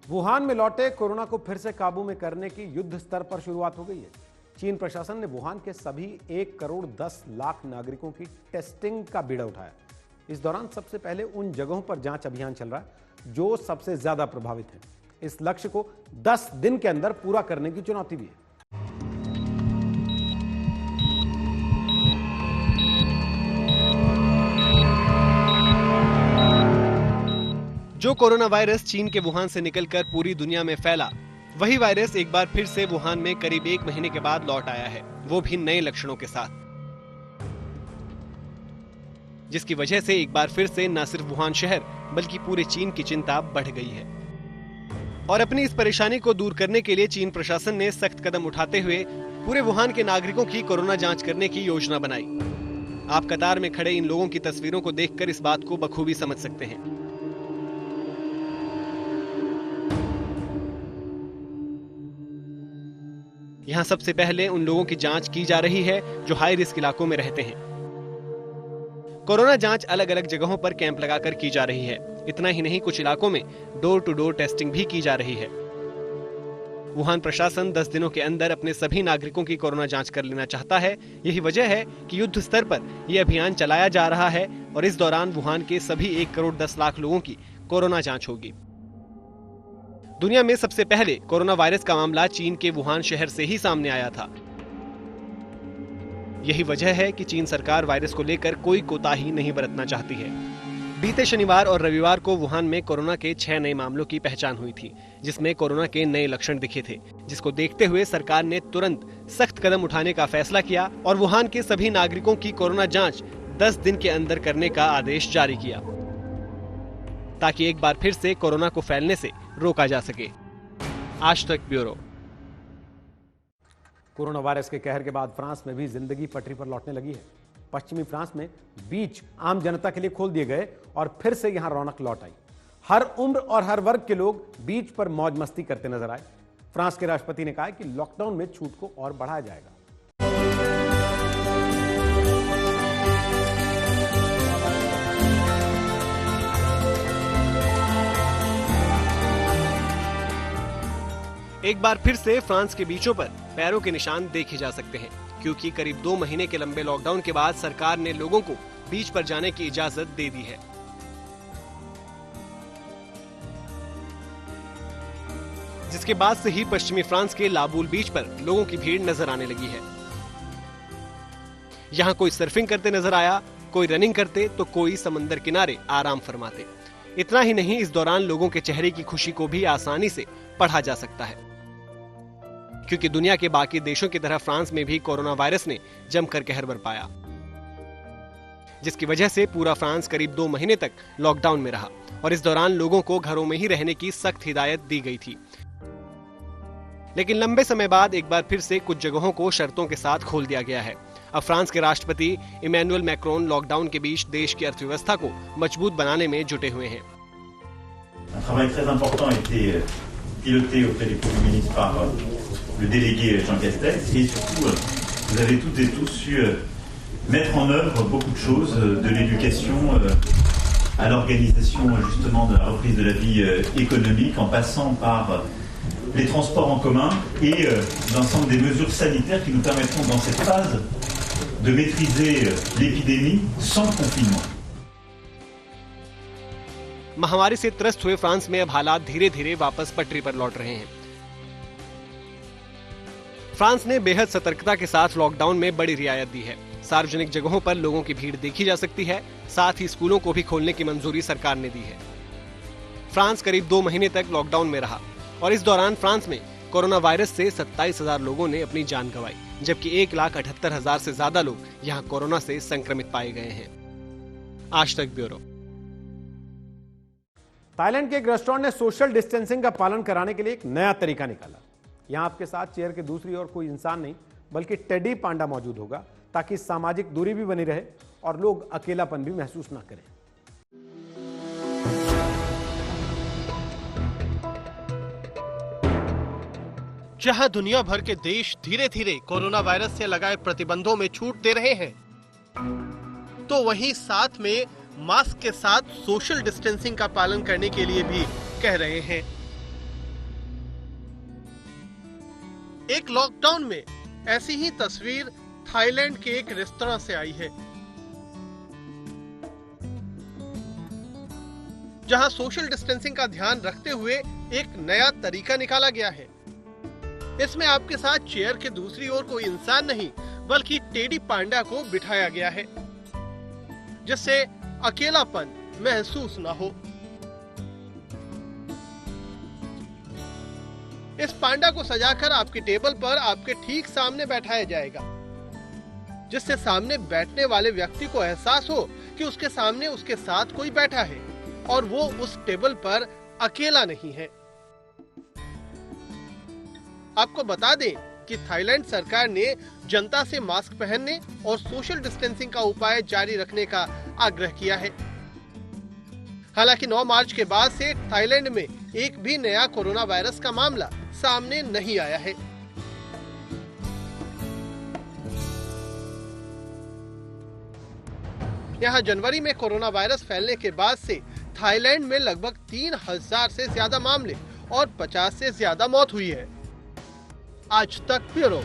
Wuhan में लौटे corona को फिर से काबू में करने की युद्ध स्तर पर शुरुआत हो गई है। चीन प्रशासन ने वुहान के सभी 1 करोड़ 10 लाख नागरिकों की टेस्टिंग का बीड़ा उठाया। इस दौरान सबसे पहले उन जगहों पर जांच अभियान चल रहा है जो सबसे ज्यादा प्रभावित हैं। इस लक्ष्य को 10 दिन के अंदर पूरा करने की चुनौती भी है। जो कोरोना वायरस चीन के वुहान से निकलकर पूरी दुनिया में फैला, वही वायरस एक बार फिर से वुहान में करीब 1 महीने के बाद लौट आया है, वो भी नए लक्षणों के साथ, जिसकी वजह से एक बार फिर से न सिर्फ वुहान शहर बल्कि पूरे चीन की चिंता बढ़ गई है। और अपनी इस परेशानी को दूर करने के लिए चीन प्रशासन ने सख्त कदम उठाते हुए पूरे वुहान के नागरिकों की कोरोना जांच करने की योजना बनाई। आप कतार में खड़े इन लोगों की तस्वीरों को देखकर इस बात को बखूबी समझ सकते हैं। यहाँ सबसे पहले उन लोगों की जांच की जा रही है जो हाई रिस्क इलाकों में रहते हैं। कोरोना जांच अलग अलग जगहों पर कैंप लगाकर की जा रही है। इतना ही नहीं, कुछ इलाकों में डोर टू डोर टेस्टिंग भी की जा रही है। वुहान प्रशासन 10 दिनों के अंदर अपने सभी नागरिकों की कोरोना जांच कर लेना चाहता है। यही वजह है कि युद्ध स्तर पर यह अभियान चलाया जा रहा है और इस दौरान वुहान के सभी 1 करोड़ 10 लाख लोगों की कोरोना जांच होगी। दुनिया में सबसे पहले कोरोना वायरस का मामला चीन के वुहान शहर से ही सामने आया था। यही वजह है कि चीन सरकार वायरस को लेकर कोई कोताही नहीं बरतना चाहती है। बीते शनिवार और रविवार को वुहान में कोरोना के 6 नए मामलों की पहचान हुई थी, जिसमें कोरोना के नए लक्षण दिखे थे, जिसको देखते हुए सरकार ने तुरंत सख्त कदम उठाने का फैसला किया और वुहान के सभी नागरिकों की कोरोना जांच 10 दिन के अंदर करने का आदेश जारी किया, ताकि एक बार फिर से कोरोना को फैलने से रोका जा सके। आज तक ब्यूरो। कोरोना वायरस के कहर के बाद फ्रांस में भी जिंदगी पटरी पर लौटने लगी है। पश्चिमी फ्रांस में बीच आम जनता के लिए खोल दिए गए और फिर से यहां रौनक लौट आई। हर उम्र और हर वर्ग के लोग बीच पर मौज मस्ती करते नजर आए। फ्रांस के राष्ट्रपति ने कहा कि लॉकडाउन में छूट को और बढ़ाया जाएगा। एक बार फिर से फ्रांस के बीचों पर पैरों के निशान देखे जा सकते हैं, क्योंकि करीब 2 महीने के लंबे लॉकडाउन के बाद सरकार ने लोगों को बीच पर जाने की इजाजत दे दी है। जिसके बाद से ही पश्चिमी फ्रांस के लाबूल बीच पर लोगों की भीड़ नजर आने लगी है। यहाँ कोई सर्फिंग करते नजर आया, कोई रनिंग करते तो कोई समंदर किनारे आराम फरमाते। इतना ही नहीं, इस दौरान लोगों के चेहरे की खुशी को भी आसानी से पढ़ा जा सकता है, क्योंकि दुनिया के बाकी देशों की तरह फ्रांस में भी कोरोना वायरस ने जमकर कहर बरपाया, जिसकी वजह से पूरा फ्रांस करीब 2 महीने तक लॉकडाउन में रहा और इस दौरान लोगों को घरों में ही रहने की सख्त हिदायत दी गई थी। लेकिन लंबे समय बाद एक बार फिर से कुछ जगहों को शर्तों के साथ खोल दिया गया है। अब फ्रांस के राष्ट्रपति इमैनुअल मैक्रोन लॉकडाउन के बीच देश की अर्थव्यवस्था को मजबूत बनाने में जुटे हुए हैं। piloté auprès des premiers ministres par le délégué Jean Castex, et surtout vous avez toutes et tous su mettre en œuvre beaucoup de choses, de l'éducation à l'organisation justement de la reprise de la vie économique, en passant par les transports en commun et l'ensemble des mesures sanitaires qui nous permettront dans cette phase de maîtriser l'épidémie sans confinement. महामारी से त्रस्त हुए France में अब हालात धीरे धीरे वापस पटरी पर लौट रहे हैं। फ्रांस ने बेहद सतर्कता के साथ लॉकडाउन में बड़ी रियायत दी है। सार्वजनिक जगहों पर लोगों की भीड़ देखी जा सकती है। साथ ही स्कूलों को भी खोलने की मंजूरी सरकार ने दी है। फ्रांस करीब 2 महीने तक लॉकडाउन में रहा और इस दौरान फ्रांस में कोरोना वायरस से 27,000 लोगों ने अपनी जान गंवाई, जबकि 1,78,000 से ज्यादा लोग यहाँ कोरोना से संक्रमित पाए गए हैं। आज तक ब्यूरो। थाईलैंड के एक रेस्टोरेंट ने सोशल डिस्टेंसिंग का पालन कराने के लिए एक नया तरीका निकाला। यहां आपके साथ चेयर के दूसरी ओर कोई इंसान नहीं बल्कि टेडी पांडा मौजूद होगा, ताकि सामाजिक दूरी भी बनी रहे और लोग अकेलापन भी महसूस ना करें। जहां दुनिया भर के देश धीरे धीरे कोरोना वायरस से लगाए प्रतिबंधों में छूट दे रहे हैं, तो वहीं साथ में मास्क के साथ सोशल डिस्टेंसिंग का पालन करने के लिए भी कह रहे हैं। एक लॉकडाउन में ऐसी ही तस्वीर थाईलैंड के एक रेस्तरां से आई है, जहां सोशल डिस्टेंसिंग का ध्यान रखते हुए एक नया तरीका निकाला गया है। इसमें आपके साथ चेयर के दूसरी ओर कोई इंसान नहीं बल्कि टेडी पांडा को बिठाया गया है, जिससे अकेलापन महसूस ना हो। इस पांडा को सजाकर आपकी टेबल पर आपके ठीक सामने बैठाया जाएगा, जिससे सामने बैठने वाले व्यक्ति को एहसास हो कि उसके सामने उसके साथ कोई बैठा है और वो उस टेबल पर अकेला नहीं है। आपको बता दें कि थाईलैंड सरकार ने जनता से मास्क पहनने और सोशल डिस्टेंसिंग का उपाय जारी रखने का आग्रह किया है। हालांकि 9 मार्च के बाद से थाईलैंड में एक भी नया कोरोना वायरस का मामला सामने नहीं आया है। यहां जनवरी में कोरोना वायरस फैलने के बाद से थाईलैंड में लगभग 3000 से ज्यादा मामले और 50 से ज्यादा मौत हुई है। आज तक ब्यूरो।